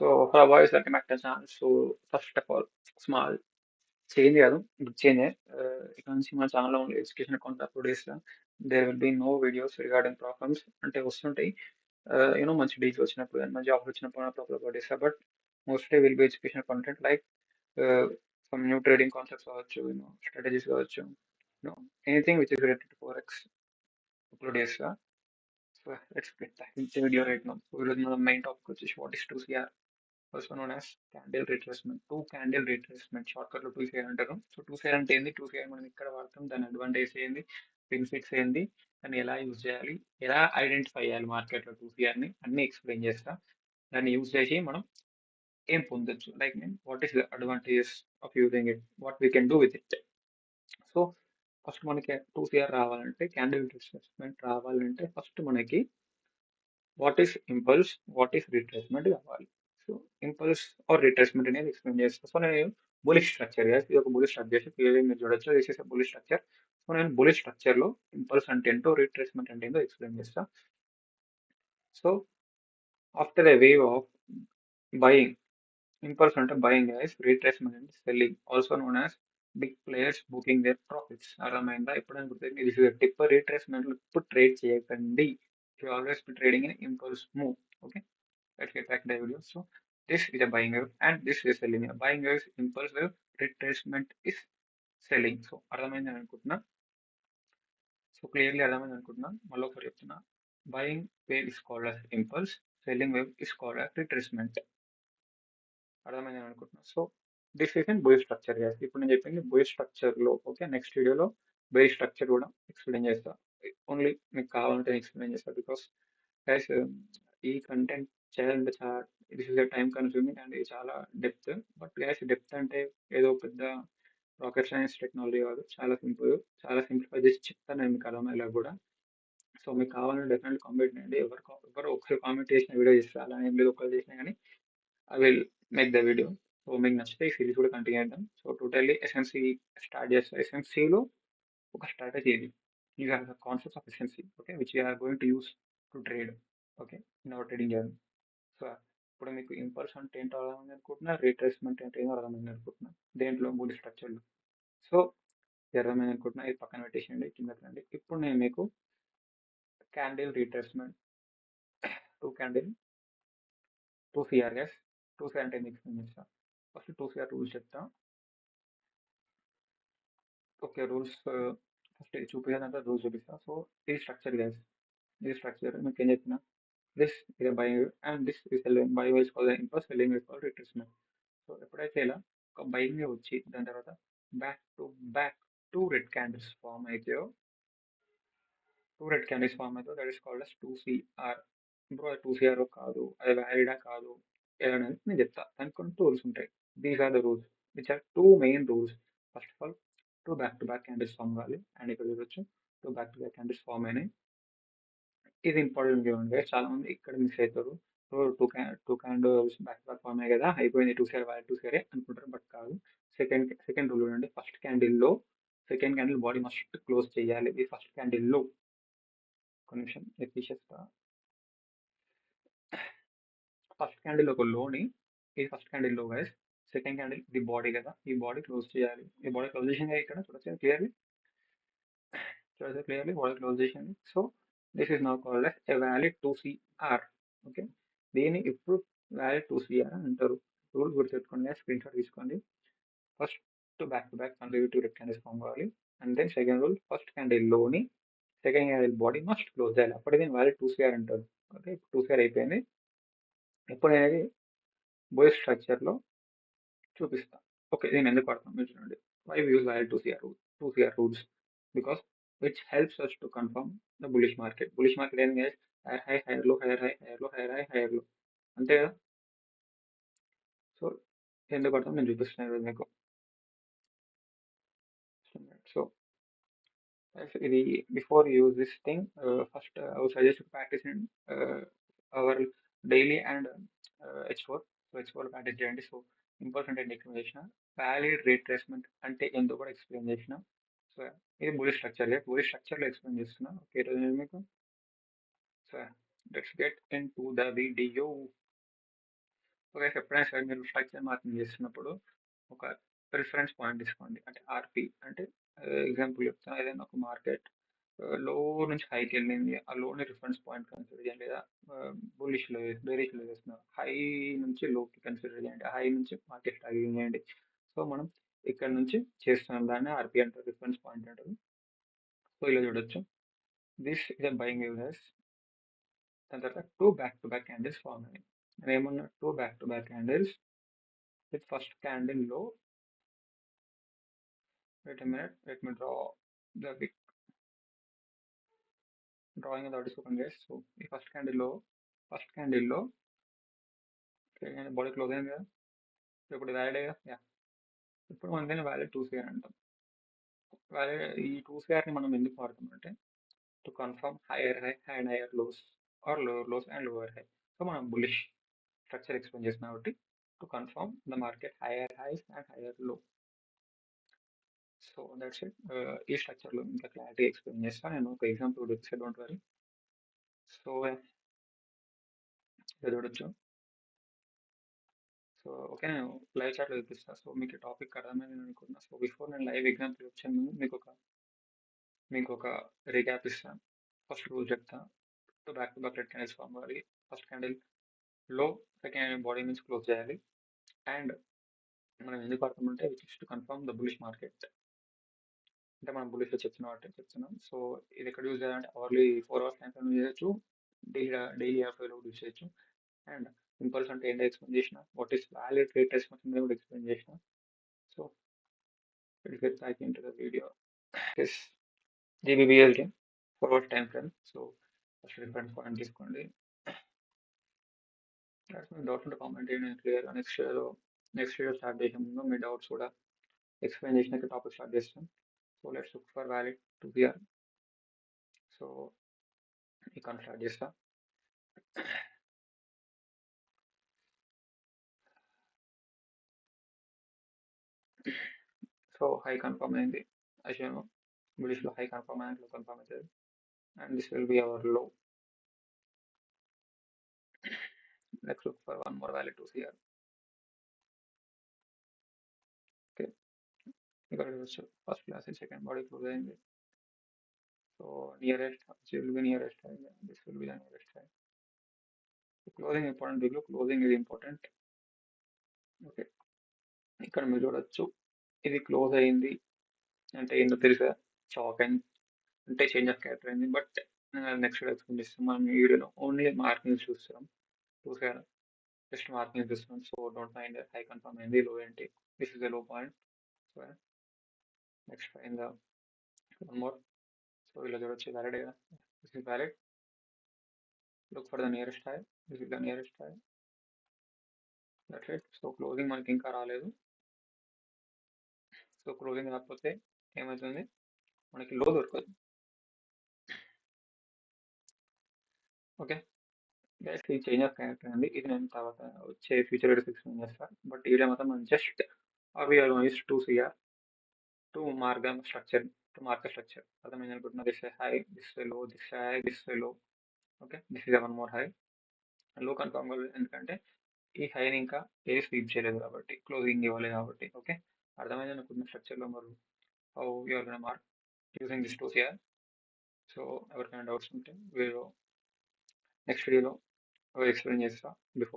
So for avoid welcome back to the channel. So first of all, small change కాదు big change. ఇక్కడ నుంచి మన ఛానల్లో only education account upload చేస్తా. There will be no videos regarding problems అంటే వస్తుంటాయి. You know మంచి deals వచ్చినప్పుడు కానీ మంచి ఆఫర్ వచ్చినప్పుడు అప్లోడ్ చేస్తా. But mostly will be education content like some new trading concepts కావచ్చు, స్ట్రాటజీస్ కావచ్చు, anything which is related to forex upload చేస్తా. So let's get back in video right now. So ఈరోజు మన మెయిన్ టాపిక్ వచ్చేసి what is 2CR, also known as candle retracement. Two candle retracement shortcut లో 2CR అంటారు. So 2CR అంటే ఏంది, 2CR మనం ఇక్కడ వాడతాం, దాని అడ్వాంటేజ్ ఏంది, బెనిఫిట్స్ ఏంది, దాన్ని ఎలా యూజ్ చేయాలి, ఎలా ఐడెంటిఫై చేయాలి మార్కెట్ లో 2CR ని అన్ని ఎక్స్ప్లెయిన్ చేస్తా. దాన్ని యూజ్ చేసి మనం ఏం పొందొచ్చు, like mean what is the advantages of using it, what we can do with it. So first మనకి 2CR రావాలంటే, క్యాండిల్ రిట్రేస్మెంట్ రావాలంటే ఫస్ట్ మనకి what is impulse, what is retracement కావాలి. సో ఇంపల్స్ ఆర్ రిట్రేస్మెంట్ అనేది explain చేస్తాను. So నేను bullish structure, ఇది ఒక బులిష్ స్ట్రక్చర్ క్లియర్లీ మీరు చూడొచ్చు, this is bullish structure. So నేను బులిష్ స్ట్రక్చర్ లో ఇంపల్స్ అంటే ఏంటో, రిట్రేస్మెంట్ అంటే ఏంటో ఎక్స్ప్లెయిన్ చేస్తా. So after a wave of buying, impulse అంటే బయింగ్, రిట్రేస్మెంట్ అంటే selling, also known as big players booking their profits. అర్థమైందా? ఎప్పుడైనా గుర్తుంది, దిస్ ఇస్ టిప్. రిట్రేస్మెంట్ ఇప్పుడు ట్రేడ్ చేయకండి, you always be trading in impulse move. Okay, let's get back to the video. So this is a buying wave and this is selling wave. Buying wave is impulse wave, retracement is selling. So అర్థమైంది అనుకుంటున్నా. So clearly అర్థమైంది అనుకుంటున్నా. మళ్ళీ ఒకసారి చెప్తున్నా, buying wave is called as impulse, selling wave is called as retracement. అర్థమైంది అనుకుంటున్నా. So this is in bull structure guys. ఇప్పుడు నేను చెప్పింది బుల్ స్ట్రక్చర్ లో. ఓకే, నెక్స్ట్ వీడియోలో బుల్ స్ట్రక్చర్ కూడా ఎక్స్ప్లెయిన్ చేస్తా. ఓన్లీ మీకు కావాలంటే ఎక్స్ప్లెయిన్ చేస్తా, బికాస్ గైస్ ఈ కంటెంట్ చేయాలంటే చాలా, this is time consuming and ఇది చాలా డెప్త్. బట్ గైస్ డెప్త్ అంటే ఏదో పెద్ద రాకెట్ సైన్స్ టెక్నాలజీ కాదు, చాలా సింపుల్, చాలా సింప్లిఫై చేసి చెప్తాను నేను మీకు అర్థమయ్యేలా కూడా. సో మీకు కావాలంటే డెఫినెట్లీ కామెంట్ చేయండి. ఎవరు ఒకసారి కామెంట్ చేసిన వీడియో చేస్తారు, అలా ఏం లేదు, ఒకరు చేసినా కానీ I will make the video. So మీకు నచ్చితే ఈ సిరీస్ కూడా కంటిన్యూ చేద్దాం. సో టోటల్లీ ఎస్ఎన్సి స్టార్ట్ చేస్తాం. ఎస్ఎన్సిలో ఒక స్ట్రాటజీ ఇది. These are the concepts of efficiency, okay, which we are going to use to trade, okay, in our trading journey. So ఇప్పుడు మీకు ఇంపల్స్ అంటే ఏంటో అర్థమైంది అనుకుంటున్నా, రీట్రేస్మెంట్ అంటే ఏంటో అర్థమైంది అనుకుంటున్నా, దేంట్లో మూడు స్ట్రక్చర్లు. సో అర్థమైంది అనుకుంటున్నా, ఇది పక్కన పెట్టేసేయండి, కిందకి రండి. ఇప్పుడు నేను మీకు candle retracement, candle 2CR gas, 2CR అంటే ఎందుకు ఎక్స్ప్లెయిన్ చేస్తా. ఫస్ట్ 2CR రూల్స్ చెప్తా. ఓకే, రూల్స్ ఫస్ట్ చూపించాలంటే రూల్స్ చూపిస్తా. సో ఇది స్ట్రక్చర్ గ్యాస్, ఇది స్ట్రక్చర్ మీకు ఏం చెప్పిన, this is a buying wave and this is selling. Buying wave is called the impulse, selling wave is called retracement. So ఎప్పుడైతే ఇలా ఒక బయింగ్ వేవ్ వచ్చి దాని తర్వాత back to back two red candles form అయితే that is called as 2CR. Bro 2CR కాదు, అది వ్యాలిడా కాదు, ఎలా అనేది నేను చెప్తా. దానికి కొన్ని రూల్స్ ఉంటాయి. These are the rules which are two main rules. First of all, two back to back candles form కావాలి, అండ్ ఇక్కడ చూడొచ్చు two back to back candles form అయినాయి. ఇది ఇంపార్టెంట్ చూడండి, చాలా మంది ఇక్కడ మిస్ అవుతారు. So two candles back back form అయ్యాయి కదా, అయిపోయింది 2CR వ్యాలిడ్ 2CR అనుకుంటారు, బట్ కాదు. సెకండ్ రూల్ చూడండి, ఫస్ట్ క్యాండిల్లో second candle body must close చేయాలి. ఈ ఫస్ట్ క్యాండిల్లో ఒక నిమిషం తీసేస్తా. ఫస్ట్ క్యాండిల్ ఒక లోని, ఇది ఫస్ట్ క్యాండిల్ లో గైస్. సెకండ్ క్యాండిల్ ఇది బాడీ కదా, ఈ బాడీ క్లోజ్ చేయాలి. ఈ బాడీ క్లోజ్ చేసింది ఇక్కడ చూడొచ్చు క్లియర్లీ, బాడీ క్లోజ్ చేసింది. So this is now called a valid 2CR. Okay, దీన్ని ఇప్పుడు వ్యాలిడ్ 2CR అని అంటారు. రూల్ గుర్తుపెట్టుకోండి, స్క్రీన్ షాట్ తీసుకోండి. First back to back conservative red candles form కావాలి, and then second rule, first candle లోని second candle body must close చేయాలి, అప్పటికి దీన్ని వ్యాలిడ్ 2CR అంటారు. ఓకే, 2CR అయిపోయింది. ఇప్పుడు అనేది బోయ్ స్ట్రక్చర్లో చూపిస్తా. ఓకే, నేను ఎందుకు వాడతాను మీరు చూడండి. Why use valid 2CR rules, because which helps us to confirm the bullish market. Bullish market ఏంటి guys, higher high higher low, higher high higher low, higher high higher low, అంతే కదా. సో ఎందుకు పడతాం నేను చూపిస్తున్నాను మీకు. సో ఇది before use this thing, first I would suggest to practice in our daily and H4. So H4 practice చేయండి. So important అంటే ఎక్స్ప్లెయిన్ చేసిన, వ్యాలిడ్ రీట్రేస్మెంట్ అంటే ఎందుకు కూడా ఎక్స్ప్లెయిన్ చేసిన. సో ఇది బులిష్ స్ట్రక్చర్, బులిష్ స్ట్రక్చర్లో ఎక్స్ప్లెయిన్ చేస్తున్నా. ఓకే, ఈరోజు నేను మీకు. So let's get in to the video. Guys ఎప్పుడైనా సరే మీరు స్ట్రక్చర్ మార్కింగ్ చేస్తున్నప్పుడు ఒక రిఫరెన్స్ పాయింట్ తీసుకోండి. అంటే ఆర్‌పి అంటే ఎగ్జాంపుల్ చెప్తాను. ఏదైనా ఒక మార్కెట్ లో నుంచి హైకి వెళ్ళింది. ఆ లోని రిఫరెన్స్ పాయింట్ కన్సిడర్ చేయండి. లేదా బులిష్‌లో బేరిష్‌లో చేస్తున్నారు. హై నుంచి లోకి కన్సిడర్ చేయండి. హై నుంచి మార్కెట్ టార్గెటింగ్ చేయండి. సో మనం ఇక్కడ నుంచి చేస్తున్నాం. దాన్ని ఆర్‌పి అంటారు. రిఫరెన్స్ పాయింట్ అంటారు. సో ఇలా చూడొచ్చు. This is a buying users. దాని తర్వాత 2 back to back candles form అయినాయి. నేనేమన్నా 2 back to back candles with first candle low. Wait a minute, let me draw the big drawing of the discussion guys. So the first candle low, okay, and body close అయింది కదా. ఇప్పుడు valid yeah. ఇప్పుడు మనం దీన్ని valid 2CR అంటాం. Valid ఈ 2CRని మనం ఎందుకు వాడతాం అంటే to confirm higher high and higher lows or lower lows and lower high. So మనం బులిష్ స్ట్రక్చర్ ఎక్స్ప్లెయిన్ చేస్తున్నాం కాబట్టి to confirm the market higher highs and higher low. So that's it. ఈ స్ట్రక్చర్లో ఇంకా క్లారిటీ ఎక్స్ప్లెయిన్ చేస్తాను. నేను ఒక example కూడా ఇస్తాను, డోంట్ వరీ. సో ఇక్కడ చూడొచ్చు. సో ఓకే, నేను లైవ్ చాట్లో చూపిస్తాను. సో మీకు టాపిక్ అర్థమైంది అనుకుంటున్నా. సో బిఫోర్ నేను లైవ్ ఎగ్జాంపుల్ వచ్చే ముందు మీకు ఒక రీక్యాప్ ఇస్తాను. ఫస్ట్ రూల్ చెప్తా. Back to back red candles form అవ్వాలి. ఫస్ట్ క్యాండిల్ లో, సెకండ్ బాడీ నుంచి క్లోజ్ చేయాలి. అండ్ మనం ఎందుకు పడుతుందంటే which is to confirm the bullish market. అంటే మనం బులిష్లో చెప్తున్నాం. సో ఇది ఎక్కడ యూజ్ చేయాలంటే అవర్లీ 4 hours టైం ఫ్రేమ్ చేయొచ్చు, డైలీ యాప్లో యూజ్ చేయొచ్చు. అండ్ ఇంపల్స్ అంటే ఏంటో ఎక్స్ప్లెయిన్ చేసిన, what is valid rate response కూడా ఎక్స్ప్లెయిన్ చేసిన. So let's get back into the video. This GBBSD forward time frame. So first reference point తీసుకోండి. మీ doubts ఉంటే కామెంట్ చేయండి, నేను క్లియర్గా నెక్స్ట్ వీడియో స్టార్ట్ చేసే ముందు మీ డౌట్స్ కూడా ఎక్స్ప్లెయిన్ చేసినాక టాపిక్ స్టార్ట్ చేస్తాం. So let's look for valid 2CR. So ఇక్కడ స్టార్ట్ చేస్తా. సో హై కన్ఫర్మ్ అయింది. అయ్యాను బులిష్లో హై కన్ఫర్మ్ అయింది, లో కన్ఫర్మ్ అవుతుంది. And this will be our low. Let's look for one more valid 2CR. Okay, ఇక్కడ చూడొచ్చు first class second body close అయింది. So nearest will be nearest high, this will be the nearest high. Closing important, బిగ్లో closing ఇది important. Okay, ఇక్కడ మీరు చూడొచ్చు ఇది close అయింది అంటే ఏంటో తెలుసా, షాక్ అయింది అంటే చేంజ్ ఆఫ్ క్యారెక్టర్ అయింది. బట్ నెక్స్ట్ ఎక్స్ప్లెయిన్ చేస్తాం. మనం ఈ వీడియోలో ఓన్లీ మార్కింగ్స్ చూసాను జస్ట్ మార్కింగ్స్ చూస్తున్నాం. So don't mind high confirm అయింది, లో ఏంటి, this is the low point. So next fine the one more. So ఇలా చూడొచ్చు వ్యాలిడ్ కదా, this is valid. Look for the nearest high, this is the nearest high. That's it. So closing మనకి ఇంకా రాలేదు. So closing రాకపోతే ఏమవుతుంది, మనకి low దొరకదు. ఓకే గైస్, ఈ చేంజ్ ఆఫ్ క్యారెక్టర్ అండి, ఇది నేను తర్వాత వచ్చే ఫ్యూచర్ వీడియోస్ ఎక్స్ప్లెయిన్ చేస్తాను. బట్ ఈ వీడియో మాత్రం మనం just we are use 2CR to mark the structure, to mark the structure. అర్థమైంది అనుకుంటున్నా. This high, this low, this high, this low. Okay, this is one more high. Low confirm కాలేదు ఎందుకంటే ఈ హైని ఇంకా ఏది స్వీప్ చేయలేదు కాబట్టి, క్లోజింగ్ ఇవ్వలేదు కాబట్టి. ఓకే, అర్థమైంది అనుకుంటున్న స్ట్రక్చర్లో మరి how you are gonna mark using this 2CR. So ఎవరికైనా డౌట్స్ ఉంటే వీడియో నెక్స్ట్ వీడియోలో ఎక్స్ప్లెయిన్ చేస్తా. బిఫోర్